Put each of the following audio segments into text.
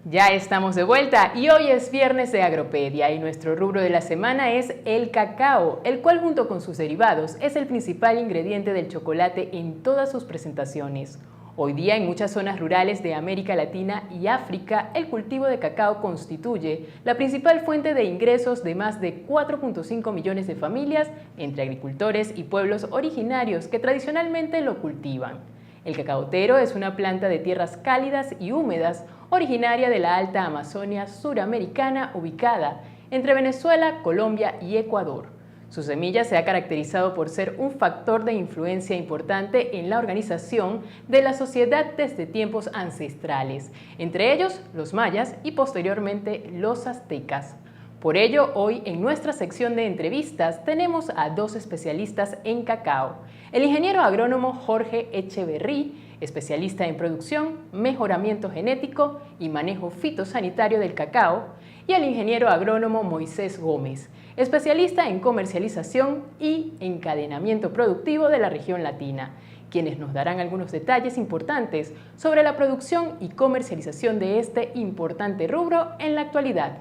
Ya estamos de vuelta y hoy es viernes de Agropedia y nuestro rubro de la semana es el cacao, el cual junto con sus derivados es el principal ingrediente del chocolate en todas sus presentaciones. Hoy día en muchas zonas rurales de América Latina y África, el cultivo de cacao constituye la principal fuente de ingresos de más de 4.5 millones de familias entre agricultores y pueblos originarios que tradicionalmente lo cultivan. El cacaotero es una planta de tierras cálidas y húmedas originaria de la Alta Amazonia suramericana ubicada entre Venezuela, Colombia y Ecuador. Su semilla se ha caracterizado por ser un factor de influencia importante en la organización de la sociedad desde tiempos ancestrales, entre ellos los mayas y posteriormente los aztecas. Por ello, hoy en nuestra sección de entrevistas tenemos a dos especialistas en cacao. El ingeniero agrónomo Jorge Echeverry, especialista en producción, mejoramiento genético y manejo fitosanitario del cacao, y el ingeniero agrónomo Moisés Gómez, especialista en comercialización y encadenamiento productivo de la región latina, quienes nos darán algunos detalles importantes sobre la producción y comercialización de este importante rubro en la actualidad.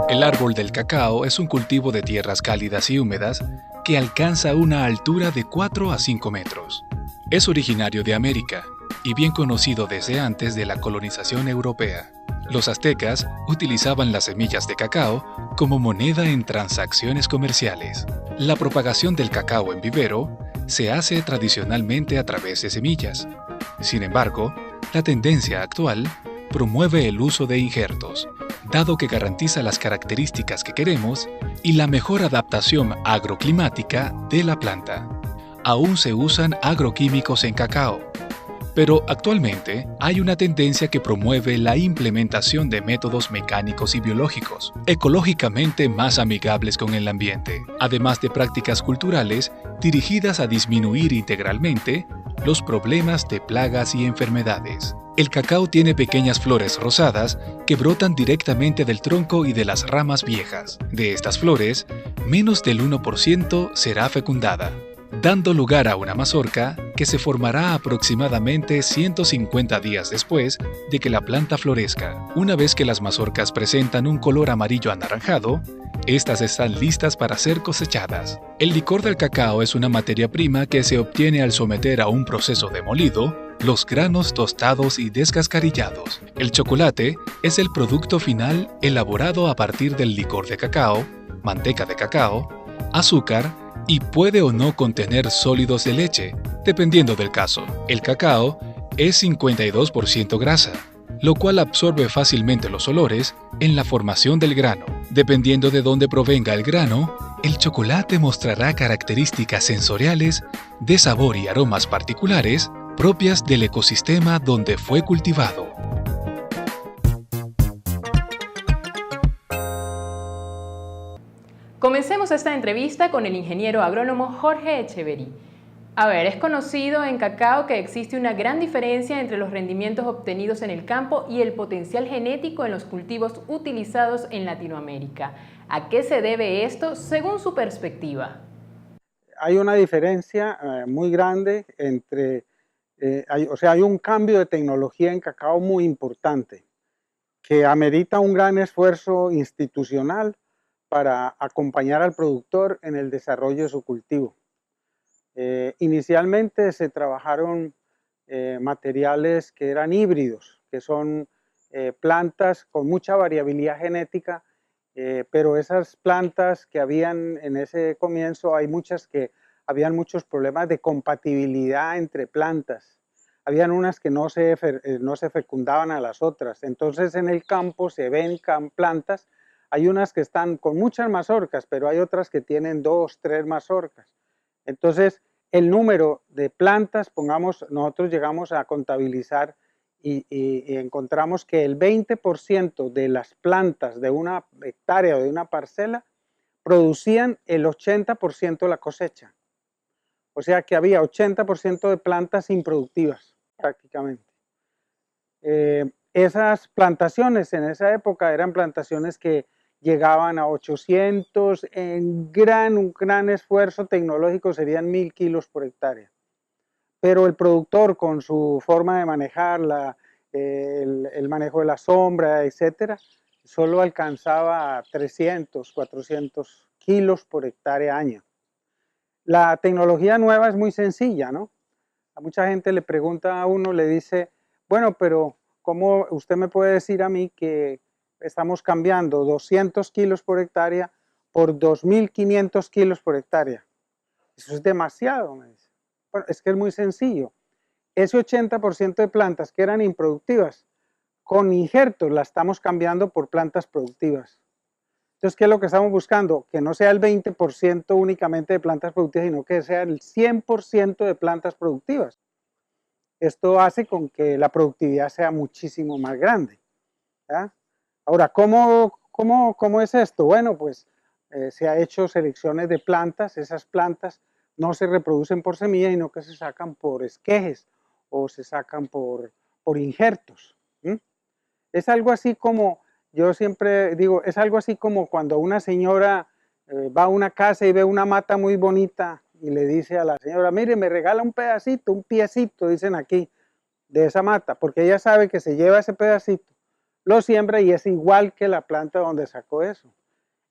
El árbol del cacao es un cultivo de tierras cálidas y húmedas que alcanza una altura de 4 a 5 metros. Es originario de América y bien conocido desde antes de la colonización europea. Los aztecas utilizaban las semillas de cacao como moneda en transacciones comerciales. La propagación del cacao en vivero se hace tradicionalmente a través de semillas. Sin embargo, la tendencia actual promueve el uso de injertos, dado que garantiza las características que queremos y la mejor adaptación agroclimática de la planta. Aún se usan agroquímicos en cacao, pero actualmente hay una tendencia que promueve la implementación de métodos mecánicos y biológicos, ecológicamente más amigables con el ambiente, además de prácticas culturales dirigidas a disminuir integralmente los problemas de plagas y enfermedades. El cacao tiene pequeñas flores rosadas que brotan directamente del tronco y de las ramas viejas. De estas flores, menos del 1% será fecundada, dando lugar a una mazorca que se formará aproximadamente 150 días después de que la planta florezca. Una vez que las mazorcas presentan un color amarillo anaranjado, estas están listas para ser cosechadas. El licor del cacao es una materia prima que se obtiene al someter a un proceso de molido los granos tostados y descascarillados. El chocolate es el producto final elaborado a partir del licor de cacao, manteca de cacao, azúcar y puede o no contener sólidos de leche, dependiendo del caso. El cacao es 52% grasa, lo cual absorbe fácilmente los olores en la formación del grano. Dependiendo de dónde provenga el grano, el chocolate mostrará características sensoriales de sabor y aromas particulares propias del ecosistema donde fue cultivado. Comencemos esta entrevista con el ingeniero agrónomo Jorge Echeverry. A ver, es conocido en cacao que existe una gran diferencia entre los rendimientos obtenidos en el campo y el potencial genético en los cultivos utilizados en Latinoamérica. ¿A qué se debe esto según su perspectiva? Hay una diferencia muy grande entre, hay un cambio de tecnología en cacao muy importante que amerita un gran esfuerzo institucional para acompañar al productor en el desarrollo de su cultivo. Inicialmente se trabajaron materiales que eran híbridos, que son plantas con mucha variabilidad genética, pero esas plantas que habían en ese comienzo, hay muchas que habían muchos problemas de compatibilidad entre plantas. Habían unas que no se fecundaban a las otras. Entonces en el campo se ven plantas, hay unas que están con muchas mazorcas, pero hay otras que tienen 2, 3 mazorcas. Entonces el número de plantas, nosotros llegamos a contabilizar y encontramos que el 20% de las plantas de una hectárea o de una parcela producían el 80% de la cosecha. O sea que había 80% de plantas improductivas prácticamente. Esas plantaciones en esa época eran plantaciones que llegaban a 800, un gran esfuerzo tecnológico serían 1000 kilos por hectárea. pero el productor con su forma de manejar, el manejo de la sombra, etcétera, solo alcanzaba 300, 400 kilos por hectárea año. La tecnología nueva es muy sencilla, ¿no? A mucha gente le pregunta a uno, le dice, bueno, pero ¿cómo usted me puede decir a mí que estamos cambiando 200 kilos por hectárea por 2.500 kilos por hectárea? Eso es demasiado, me dice. Bueno, es que es muy sencillo. Ese 80% de plantas que eran improductivas, con injertos la estamos cambiando por plantas productivas. Entonces, ¿qué es lo que estamos buscando? Que no sea el 20% únicamente de plantas productivas, sino que sea el 100% de plantas productivas. Esto hace con que la productividad sea muchísimo más grande, ¿ya? Ahora, ¿cómo es esto? Bueno, pues se ha hecho selecciones de plantas. Esas plantas no se reproducen por semillas, sino que se sacan por esquejes o se sacan por injertos. Es algo así como, yo siempre digo, es algo así como cuando una señora va a una casa y ve una mata muy bonita y le dice a la señora, mire, me regala un pedacito, un piecito, dicen aquí, de esa mata, porque ella sabe que se lleva ese pedacito, lo siembra y es igual que la planta donde sacó eso.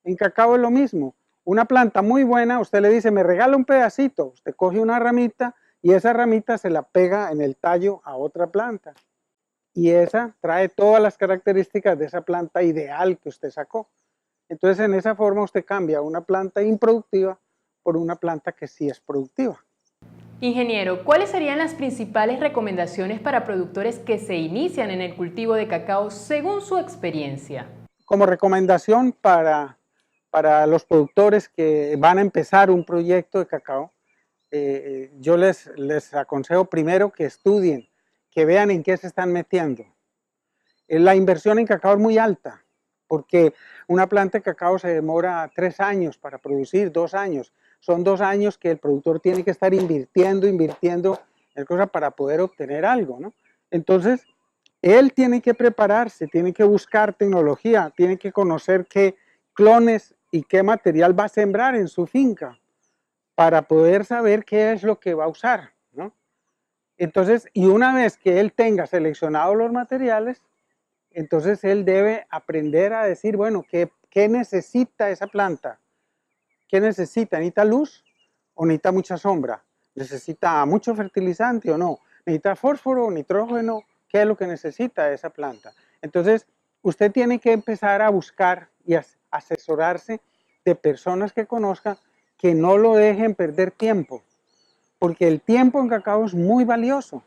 En cacao es lo mismo. Una planta muy buena, usted le dice, me regala un pedacito, usted coge una ramita y esa ramita se la pega en el tallo a otra planta. Y esa trae todas las características de esa planta ideal que usted sacó. Entonces, en esa forma usted cambia una planta improductiva por una planta que sí es productiva. Ingeniero, ¿cuáles serían las principales recomendaciones para productores que se inician en el cultivo de cacao según su experiencia? Como recomendación para los productores que van a empezar un proyecto de cacao, yo les aconsejo primero que estudien, que vean en qué se están metiendo. La inversión en cacao es muy alta, porque una planta de cacao se demora 3 años para producir, 2 años. Son 2 años que el productor tiene que estar invirtiendo en cosas para poder obtener algo, ¿no? Entonces, él tiene que prepararse, tiene que buscar tecnología, tiene que conocer qué clones y qué material va a sembrar en su finca para poder saber qué es lo que va a usar, ¿no? Entonces, y una vez que él tenga seleccionados los materiales, entonces él debe aprender a decir, bueno, ¿qué necesita esa planta? ¿Qué necesita? ¿Necesita luz o necesita mucha sombra? ¿Necesita mucho fertilizante o no? ¿Necesita fósforo o nitrógeno? ¿Qué es lo que necesita esa planta? Entonces, usted tiene que empezar a buscar y asesorarse de personas que conozcan, que no lo dejen perder tiempo, porque el tiempo en cacao es muy valioso.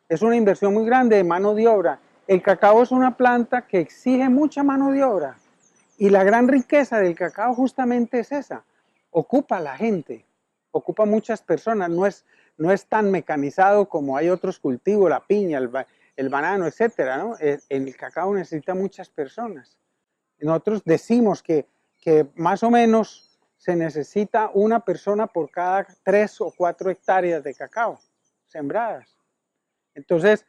Es una inversión muy grande de mano de obra. El cacao es una planta que exige mucha mano de obra. Y la gran riqueza del cacao justamente es esa. Ocupa a la gente, ocupa muchas personas. No es tan mecanizado como hay otros cultivos, la piña, el banano, etcétera, ¿no? El cacao necesita muchas personas. Nosotros decimos que más o menos se necesita una persona por cada 3 o 4 hectáreas de cacao sembradas. Entonces,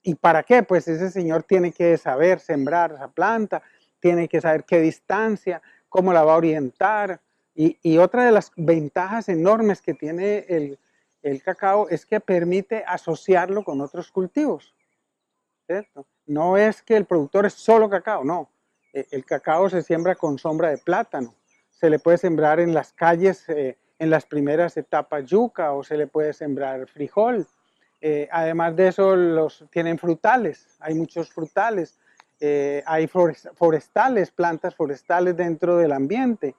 ¿y para qué? Pues ese señor tiene que saber sembrar esa planta, tiene que saber qué distancia, cómo la va a orientar. Y otra de las ventajas enormes que tiene el cacao es que permite asociarlo con otros cultivos, ¿cierto? No es que el productor es solo cacao, no. El cacao se siembra con sombra de plátano, se le puede sembrar en las calles en las primeras etapas yuca o se le puede sembrar frijol. Además de eso, tienen frutales, hay muchos frutales, hay forestales, plantas forestales dentro del ambiente.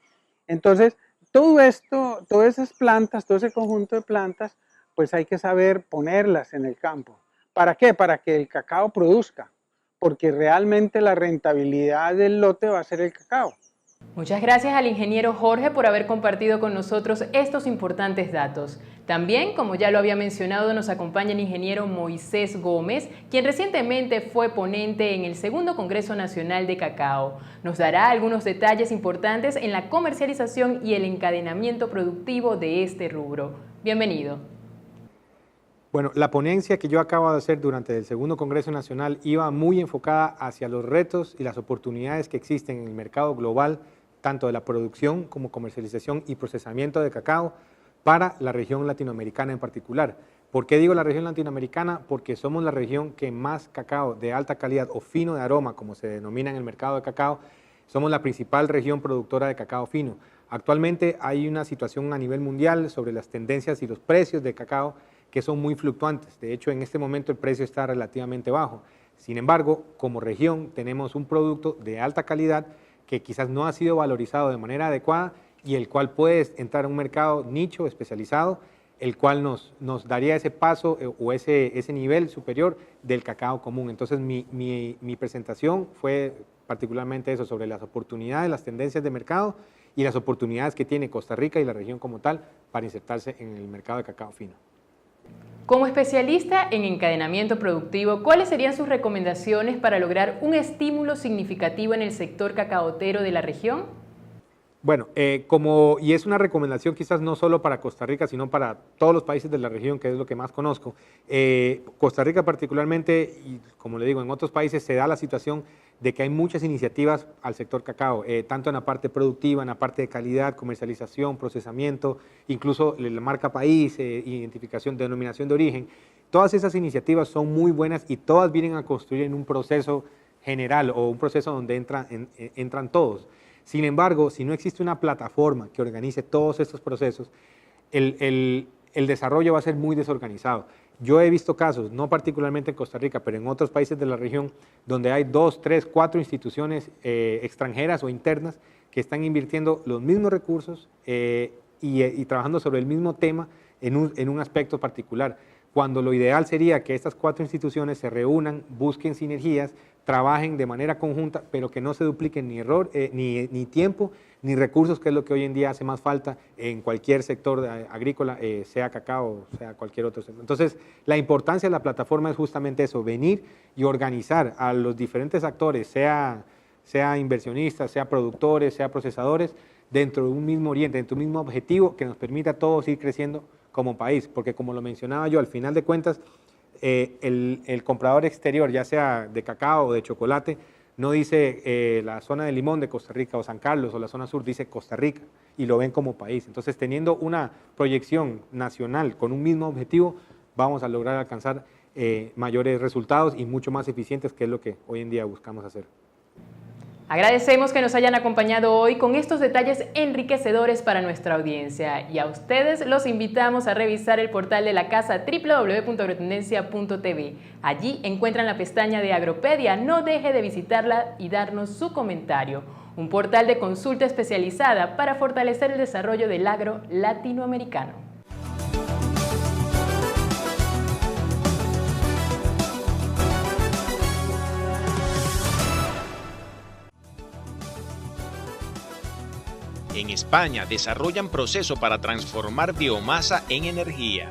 Entonces, todo esto, todas esas plantas, todo ese conjunto de plantas, pues hay que saber ponerlas en el campo. ¿Para qué? Para que el cacao produzca, porque realmente la rentabilidad del lote va a ser el cacao. Muchas gracias al ingeniero Jorge por haber compartido con nosotros estos importantes datos. También, como ya lo había mencionado, nos acompaña el ingeniero Moisés Gómez, quien recientemente fue ponente en el Segundo Congreso Nacional de Cacao. Nos dará algunos detalles importantes en la comercialización y el encadenamiento productivo de este rubro. Bienvenido. Bueno, la ponencia que yo acabo de hacer durante el Segundo Congreso Nacional iba muy enfocada hacia los retos y las oportunidades que existen en el mercado global, tanto de la producción como comercialización y procesamiento de cacao para la región latinoamericana en particular. ¿Por qué digo la región latinoamericana? Porque somos la región que más cacao de alta calidad o fino de aroma, como se denomina en el mercado de cacao, somos la principal región productora de cacao fino. Actualmente hay una situación a nivel mundial sobre las tendencias y los precios de cacao que son muy fluctuantes. De hecho, en este momento el precio está relativamente bajo. Sin embargo, como región tenemos un producto de alta calidad que quizás no ha sido valorizado de manera adecuada y el cual puede entrar a un mercado nicho especializado, el cual nos daría ese paso o ese nivel superior del cacao común. Entonces mi presentación fue particularmente eso, sobre las oportunidades, las tendencias de mercado y las oportunidades que tiene Costa Rica y la región como tal para insertarse en el mercado de cacao fino. Como especialista en encadenamiento productivo, ¿cuáles serían sus recomendaciones para lograr un estímulo significativo en el sector cacaotero de la región? Bueno, y es una recomendación quizás no solo para Costa Rica, sino para todos los países de la región, que es lo que más conozco. Costa Rica particularmente, y como le digo, en otros países se da la situación de que hay muchas iniciativas al sector cacao, tanto en la parte productiva, en la parte de calidad, comercialización, procesamiento, incluso la marca país, identificación, denominación de origen. Todas esas iniciativas son muy buenas y todas vienen a construir en un proceso general o un proceso donde entran todos. Sin embargo, si no existe una plataforma que organice todos estos procesos, el desarrollo va a ser muy desorganizado. Yo he visto casos, no particularmente en Costa Rica, pero en otros países de la región, donde hay 2, 3, 4 instituciones extranjeras o internas que están invirtiendo los mismos recursos y trabajando sobre el mismo tema en un aspecto particular, cuando lo ideal sería que estas 4 instituciones se reúnan, busquen sinergias, trabajen de manera conjunta, pero que no se dupliquen ni tiempo ni recursos, que es lo que hoy en día hace más falta en cualquier sector agrícola, sea cacao, sea cualquier otro sector. Entonces, la importancia de la plataforma es justamente eso, venir y organizar a los diferentes actores, sea inversionistas, sea productores, sea procesadores, dentro de un mismo oriente, dentro de un mismo objetivo que nos permita a todos ir creciendo como país, porque como lo mencionaba yo, al final de cuentas, el comprador exterior, ya sea de cacao o de chocolate, no dice la zona de Limón de Costa Rica o San Carlos o la zona sur, dice Costa Rica y lo ven como país. Entonces, teniendo una proyección nacional con un mismo objetivo, vamos a lograr alcanzar mayores resultados y mucho más eficientes, que es lo que hoy en día buscamos hacer. Agradecemos que nos hayan acompañado hoy con estos detalles enriquecedores para nuestra audiencia y a ustedes los invitamos a revisar el portal de la casa www.agrotendencia.tv. Allí encuentran la pestaña de Agropedia, no deje de visitarla y darnos su comentario. Un portal de consulta especializada para fortalecer el desarrollo del agro latinoamericano. En España desarrollan proceso para transformar biomasa en energía.